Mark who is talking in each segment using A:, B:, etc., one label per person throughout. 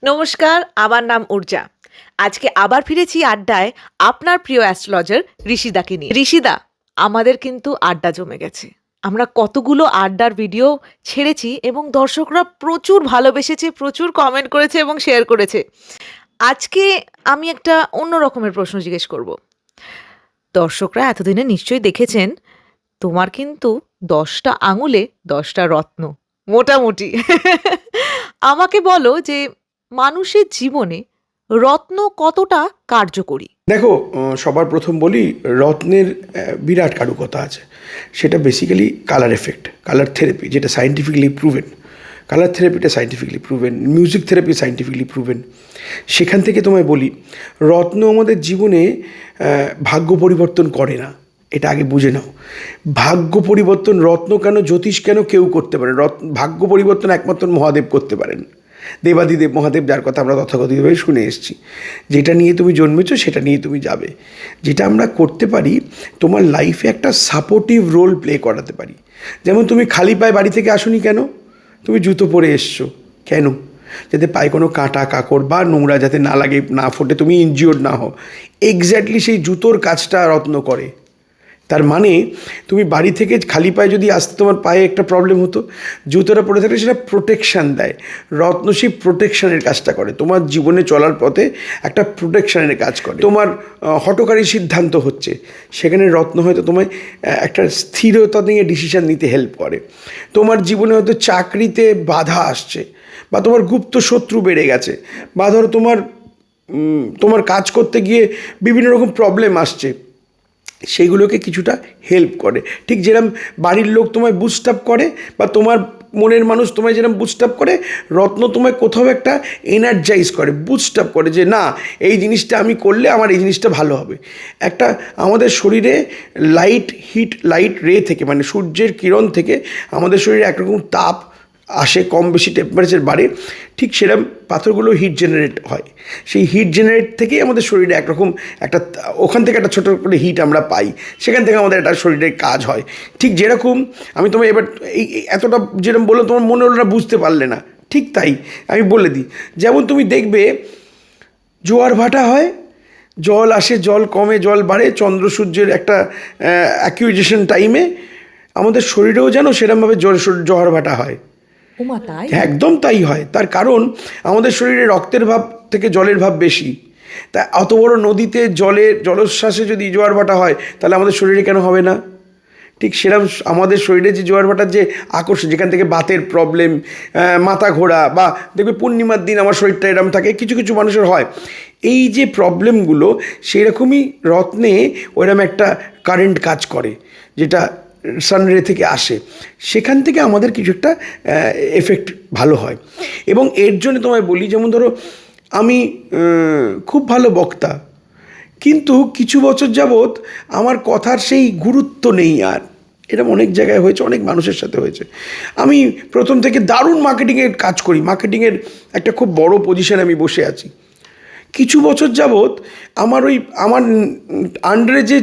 A: নমস্কার, আমার নাম উর্জা। আজকে আবার ফিরেছি আড্ডায় আপনার প্রিয় অ্যাস্ট্রোলজার ঋষিদাকে নিয়ে। ঋষিদা, আমাদের কিন্তু আড্ডা জমে গেছে। আমরা কতগুলো আড্ডার ভিডিও ছেড়েছি এবং দর্শকরা প্রচুর ভালোবেসেছে, প্রচুর কমেন্ট করেছে এবং শেয়ার করেছে। আজকে আমি একটা অন্য রকমের প্রশ্ন জিজ্ঞেস করব। দর্শকরা এতদিনে নিশ্চয়ই দেখেছেন, তোমার কিন্তু ১০টা আঙুলে ১০টা রত্ন। মোটামুটি। আমাকে বলো যে মানুষের জীবনে রত্ন কতটা কার্যকরী?
B: দেখো, সবার প্রথম বলি, রত্নের বিরাট কারুকতা আছে। সেটা basically colour effect, colour therapy, যেটা সায়েন্টিফিক্যালি প্রুভেন। কালার থেরাপিটা scientifically proven, music therapy scientifically proven. সেখান থেকে তোমায় বলি, রত্ন আমাদের জীবনে ভাগ্য পরিবর্তন করে না, এটা আগে বুঝে নাও। ভাগ্য পরিবর্তন রত্ন কেন, জ্যোতিষ কেন কেউ করতে পারে, ভাগ্য পরিবর্তন একমাত্র মহাদেব করতে পারেন। দেবাদিদেব মহাদেব, যার কথা আমরা তথাকথিতভাবে শুনে এসেছি। যেটা নিয়ে তুমি জন্মেছো সেটা নিয়ে তুমি যাবে। যেটা আমরা করতে পারি, তোমার লাইফে একটা সাপোর্টিভ রোল প্লে করাতে পারি। যেমন তুমি খালি পায়ে বাড়ি থেকে আসোনি কেন, তুমি জুতো পরে এসছো কেন? যাতে পায়ে কোনো কাঁটা কাকড় বা নোংরা যাতে না লাগে, না ফোটে, তুমি ইনজিওর্ড না হও। এক্স্যাক্টলি সেই জুতোর কাজটা রত্ন করে। তার মানে তুমি বাড়ি থেকে খালি পায়ে যদি আসতে তোমার পায়ে একটা প্রবলেম হতো, জুতোটা পরে থাকলে সেটা প্রোটেকশান দেয়। রত্ন সেই প্রোটেকশানের কাজটা করে, তোমার জীবনে চলার পথে একটা প্রোটেকশানের কাজ করে। তোমার হঠকারী সিদ্ধান্ত হচ্ছে, সেখানে রত্ন হয়তো তোমায় একটা স্থিরতা নিয়ে ডিসিশান নিতে হেল্প করে। তোমার জীবনে হয়তো চাকরিতে বাধা আসছে, বা তোমার গুপ্ত শত্রু বেড়ে গেছে, বা ধরো তোমার কাজ করতে গিয়ে বিভিন্ন রকম প্রবলেম আসছে, সেইগুলোকে কিছুটা হেল্প করে। ঠিক যেরকম বাড়ির লোক তোমায় বুস্ট আপ করে, বা তোমার মনের মানুষ তোমায় যেরকম বুস্ট আপ করে, রত্ন তোমায় কোথাও একটা এনার্জাইজ করে, বুস্ট আপ করে, যে না, এই জিনিসটা আমি করলে আমার এই জিনিসটা ভালো হবে। একটা আমাদের শরীরে লাইট রে থেকে, মানে সূর্যের কিরণ থেকে আমাদের শরীরে একরকম তাপ আসে, কম বেশি টেম্পারেচার বাড়ে। ঠিক সেরকম পাথরগুলো হিট জেনারেট হয়। সেই হিট জেনারেট থেকেই আমাদের শরীরে একরকম একটা, ওখান থেকে একটা ছোটো করে হিট আমরা পাই, সেখান থেকে আমাদের একটা শরীরের কাজ হয়। ঠিক যেরকম আমি তোমায় এবার এই এতটা যেরকম বললাম, তোমার মনে হলো না, বুঝতে পারলে না, ঠিক তাই আমি বলে দিই। যেমন তুমি দেখবে জোয়ার ভাটা হয়, জল আসে, জল কমে, জল বাড়ে, চন্দ্র সূর্যের একটা অ্যাকুইজিশন টাইমে আমাদের শরীরেও যেন সেরকমভাবে জোয়ার ভাটা হয়।
A: ওমা, তাই?
B: একদম তাই হয়। তার কারণ আমাদের শরীরে রক্তের ভাব থেকে জলের ভাব বেশি। তা অত বড় নদীতে জলোচ্ছ্বাসে যদি জোয়ার ভাটা হয়, তাহলে আমাদের শরীরে কেন হবে না? ঠিক সেরকম আমাদের শরীরে যে জোয়ার ভাটার যে আকর্ষণ, যেখান থেকে বাতের প্রবলেম, মাথা ঘোরা, বা দেখবে পূর্ণিমার দিন আমার শরীরটা এরম থাকে, কিছু কিছু মানুষের হয়, এই যে প্রবলেমগুলো, সেই রকমই রত্নে ওইরকম একটা কারেন্ট কাজ করে, যেটা সানরে থেকে আসে, সেখান থেকে আমাদের কিছু একটা এফেক্ট ভালো হয়। এবং এর জন্য তোমায় বলি, যেমন ধরো আমি খুব ভালো বক্তা, কিন্তু কিছু বছর যাবৎ আমার কথার সেই গুরুত্ব নেই আর। এরকম অনেক জায়গায় হয়েছে, অনেক মানুষের সাথে হয়েছে। আমি প্রথম থেকে দারুণ মার্কেটিংয়ের কাজ করি, মার্কেটিংয়ের একটা খুব বড় পজিশনে আমি বসে আছি। কিছু বছর যাবৎ আমার আন্ডারে যে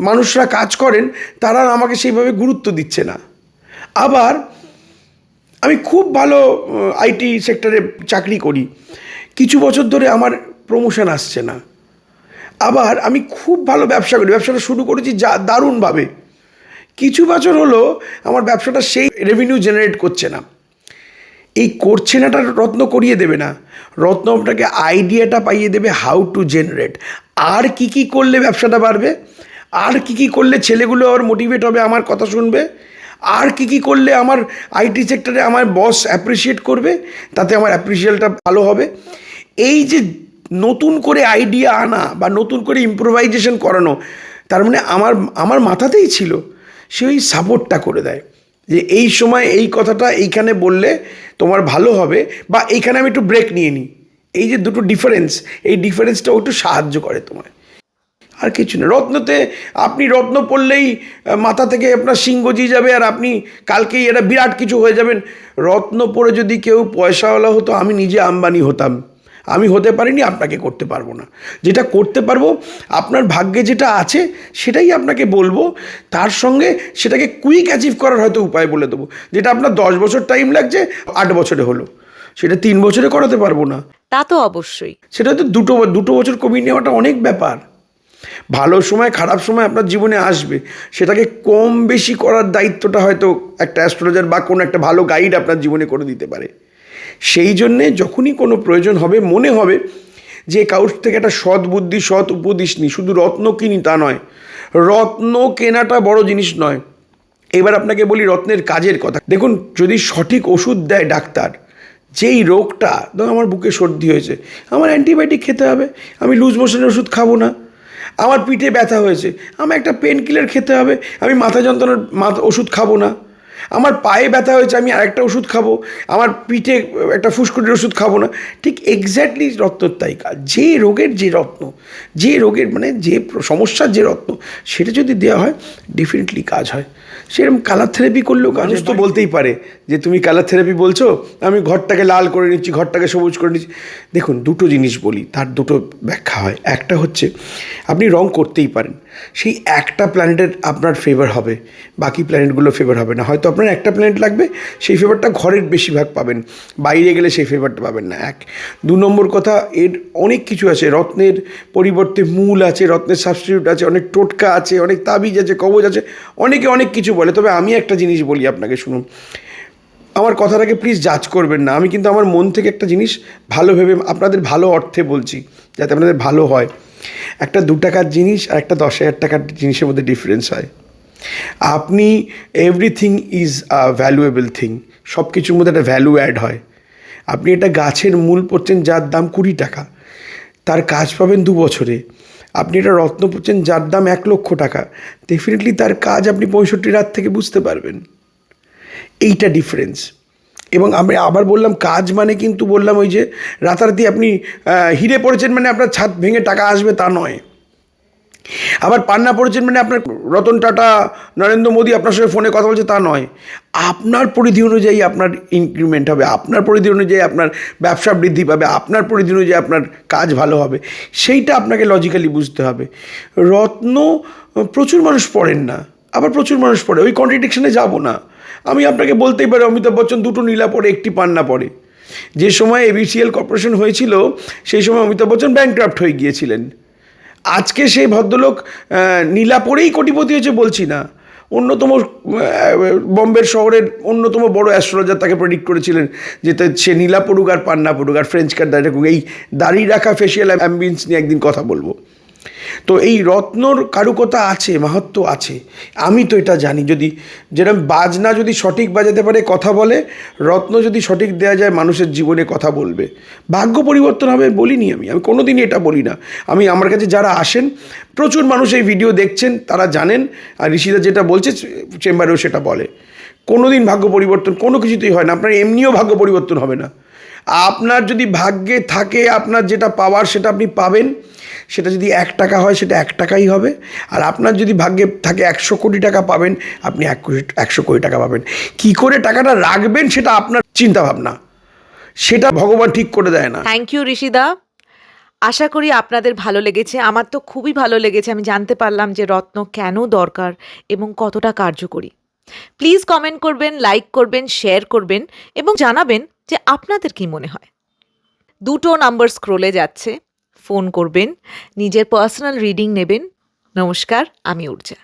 B: মানুষরা কাজ করেন, তারা আমাকে সেইভাবে গুরুত্ব দিচ্ছে না। আবার আমি খুব ভালো আইটি সেক্টরে চাকরি করি, কিছু বছর ধরে আমার প্রমোশন আসছে না। আবার আমি খুব ভালো ব্যবসা করি, ব্যবসাটা শুরু করেছি দারুণভাবে, কিছু বছর হলো আমার ব্যবসাটা সেই রেভিনিউ জেনারেট করছে না। এই করছে নাটা রত্ন করিয়ে দেবে না, রত্ন আপনাকে আইডিয়াটা পাইয়ে দেবে হাউ টু জেনারেট। আর কি করলে ব্যবসাটা বাড়বে, আর কি করলে ছেলেগুলো আর মোটিভেট হবে, আমার কথা শুনবে, আর কি করলে আমার আইটি সেক্টরে আমার বস অ্যাপ্রিসিয়েট করবে, তাতে আমার অ্যাপ্রিসিয়েশনটা ভালো হবে। এই যে নতুন করে আইডিয়া আনা বা নতুন করে ইম্প্রোভাইজেশন করানো, তার মানে আমার মাথাতেই ছিল, সে ওই সাপোর্টটা করে দেয়, যে এই সময় এই কথাটা এইখানে বললে তোমার ভালো হবে, বা এইখানে আমি একটু ব্রেক নিয়ে নিই। এই যে দুটো ডিফারেন্স, এই ডিফারেন্সটাও একটু সাহায্য করে তোমায়, আর কিছু না। রত্নতে আপনি রত্ন পড়লেই মাথা থেকে আপনার সিং গজিয়ে যাবে, আর আপনি কালকেই এটা বিরাট কিছু হয়ে যাবেন। রত্ন পরে যদি কেউ পয়সাওয়ালা হতো, আমি নিজে আম্বানি হতাম। আমি হতে পারিনি, আপনাকে করতে পারবো না। যেটা করতে পারবো, আপনার ভাগ্যে যেটা আছে সেটাই আপনাকে বলবো, তার সঙ্গে সেটাকে কুইক অ্যাচিভ করার হয়তো উপায় বলে দেবো। যেটা আপনার 10 বছর টাইম লাগছে, 8 বছরে হলো, সেটা 3 বছরে করাতে পারবো না।
A: তা তো অবশ্যই।
B: সেটা তো দুটো বছর কমিয়ে নেওয়াটা অনেক ব্যাপার। ভালো সময় খারাপ সময় আপনার জীবনে আসবে, সেটাকে কম বেশি করার দায়িত্বটা হয়তো একটা অ্যাস্ট্রোলজার বা কোনো একটা ভালো গাইড আপনার জীবনে করে দিতে পারে। সেই জন্যে যখনই কোনো প্রয়োজন হবে, মনে হবে যে কাউর থেকে একটা সৎ বুদ্ধি সৎ উপদেশ নিই, শুধু রত্ন কিনি তা নয়, রত্ন কেনাটা বড় জিনিস নয়। এবার আপনাকে বলি রত্নের কাজের কথা। দেখুন, যদি সঠিক ওষুধ দেয় ডাক্তার, যেই রোগটা, ধরুন আমার বুকে সর্দি হয়েছে, আমার অ্যান্টিবায়োটিক খেতে হবে, আমি লুজ মোশনের ওষুধ খাবো না। আমার পিঠে ব্যথা হয়েছে, আমার একটা পেন কিলার খেতে হবে, আমি মাথা যন্ত্রণার ওষুধ খাবো না। আমার পায়ে ব্যথা হয়েছে, আমি আরেকটা ওষুধ খাবো, আমার পিঠে একটা ফুসকুড়ির ওষুধ খাবো না। ঠিক এক্স্যাক্টলি রত্নর তাই কাজ। যে রোগের যে রত্ন, যে রোগের মানে যে সমস্যার যে রত্ন, সেটা যদি দেওয়া হয় ডেফিনেটলি কাজ হয়। সেরকম কালার থেরাপি করলেও মানুষ তো বলতেই পারে যে তুমি কালার থেরাপি বলছো, আমি ঘরটাকে লাল করে নিচ্ছি, ঘরটাকে সবুজ করে নিচ্ছি। দেখুন, দুটো জিনিস বলি, তার দুটো ব্যাখ্যা হয়। একটা হচ্ছে আপনি রং করতেই পারেন, সেই একটা প্ল্যানেটের আপনার ফেভার হবে, বাকি প্ল্যানেটগুলো ফেভার হবে না। হয়তো আপনার একটা প্ল্যানেট লাগবে, সেই ফেভারটা ঘরের বেশিরভাগ পাবেন, বাইরে গেলে সেই ফেভারটা পাবেন না। এক। 2 নম্বর কথা, এর অনেক কিছু আছে। রত্নের পরিবর্তে মূল আছে, রত্নের সাবস্টিটিউট আছে, অনেক টোটকা আছে, অনেক তাবিজ আছে, কবজ আছে, অনেকে অনেক কিছু বলে। তবে আমি একটা জিনিস বলি আপনাকে, শুনুন, আমার কথাটাকে প্লিজ জাজ করবেন না। আমি কিন্তু আমার মন থেকে একটা জিনিস ভালো ভেবে আপনাদের ভালো অর্থে বলছি, যাতে আপনাদের ভালো হয়। একটা 2 টাকার জিনিস আর একটা 10,000 টাকার জিনিসের মধ্যে ডিফারেন্স হয়। আপনি everything is a valuable thing, সব কিছুর মধ্যে একটা ভ্যালু অ্যাড হয়। আপনি একটা গাছের মূল পড়ছেন যার দাম 20 টাকা, তার কাজ পাবেন 2 বছরে। আপনি একটা রত্ন পড়ছেন যার দাম 1 লক্ষ টাকা, ডেফিনেটলি তার কাজ আপনি 65 রাত থেকে বুঝতে পারবেন। এইটা ডিফারেন্স। এবং আমি আবার বললাম, কাজ মানে কিন্তু বললাম ওই যে রাতারাতি আপনি হিরে পড়েছেন মানে আপনার ছাদ ভেঙে টাকা আসবে তা নয়। আবার পান্না পড়েছেন মানে আপনার রতন টাটা, নরেন্দ্র মোদী আপনার সঙ্গে ফোনে কথা বলছে তা নয়। আপনার পরিধি অনুযায়ী আপনার ইনক্রিমেন্ট হবে, আপনার পরিধি অনুযায়ী আপনার ব্যবসা বৃদ্ধি পাবে, আপনার পরিধি অনুযায়ী আপনার কাজ ভালো হবে। সেইটা আপনাকে লজিক্যালি বুঝতে হবে। রত্ন প্রচুর মানুষ পড়েন না, আবার প্রচুর মানুষ পড়ে, ওই কন্ট্রাডিকশনে যাব না। আমি আপনাকে বলতেই পারি অমিতাভ বচ্চন 2টো নীলা পড়ে, 1টি পান্না পড়ে। যে সময় ABCL কর্পোরেশন হয়েছিল, সেই সময় অমিতাভ বচ্চন ব্যাংক্রাফ্ট হয়ে গিয়েছিলেন। আজকে সেই ভদ্রলোক নীলা পরেই কোটিপতি হয়েছে বলছি না, অন্যতম বম্বের শহরের অন্যতম বড় অ্যাস্ট্রোলজার তাকে প্রেডিক্ট করেছিলেন যে সে নীলা পড়ুক আর পান্না পড়ুক আর ফ্রেঞ্চ কাট দাঁড়িয়ে রাখুক। এই দাড়ি রাখা ফেশিয়াল অ্যাম্বিয়েন্স নিয়ে একদিন কথা বলবো। তো এই রত্নর কারুকতা আছে, মাহাত্ম্য আছে, আমি তো এটা জানি। যদি যেরকম বাজনা যদি সঠিক বাজাতে পারে, কথা বলে, রত্ন যদি সঠিক দেওয়া যায় মানুষের জীবনে কথা বলবে, ভাগ্য পরিবর্তন হবে বলিনি আমি কোনো দিনই এটা বলি না। আমি আমার কাছে যারা আসেন, প্রচুর মানুষ এই ভিডিও দেখছেন, তারা জানেন, আর ঋষিদা যেটা বলছে চেম্বারেও সেটা বলে, কোনো দিন ভাগ্য পরিবর্তন কোনো কিছুতেই হয় না। আপনার এমনিও ভাগ্য পরিবর্তন হবে না। আপনার যদি ভাগ্যে থাকে আপনার যেটা পাওয়ার সেটা আপনি পাবেন। সেটা যদি 1 টাকা হয় সেটা 1 টাকাই হবে। আর আপনার যদি ভাগ্যে থাকে 100 কোটি টাকা পাবেন, আপনি 100 কোটি টাকা পাবেন। কী করে টাকাটা রাখবেন সেটা আপনার চিন্তাভাবনা, সেটা ভগবান ঠিক করে দেয় না।
A: Thank you Rishida. আশা করি আপনাদের ভালো লেগেছে। আমার তো খুবই ভালো লেগেছে। আমি জানতে পারলাম যে রত্ন কেন দরকার এবং কতটা কার্যকরী। প্লিজ কমেন্ট করবেন, লাইক করবেন, শেয়ার করবেন এবং জানাবেন যে আপনাদের কি মনে হয়। 2টো নাম্বার স্ক্রোলে যাচ্ছে, ফোন করবেন, নিজের পার্সোনাল রিডিং নেবেন। নমস্কার, আমি ঊর্জা।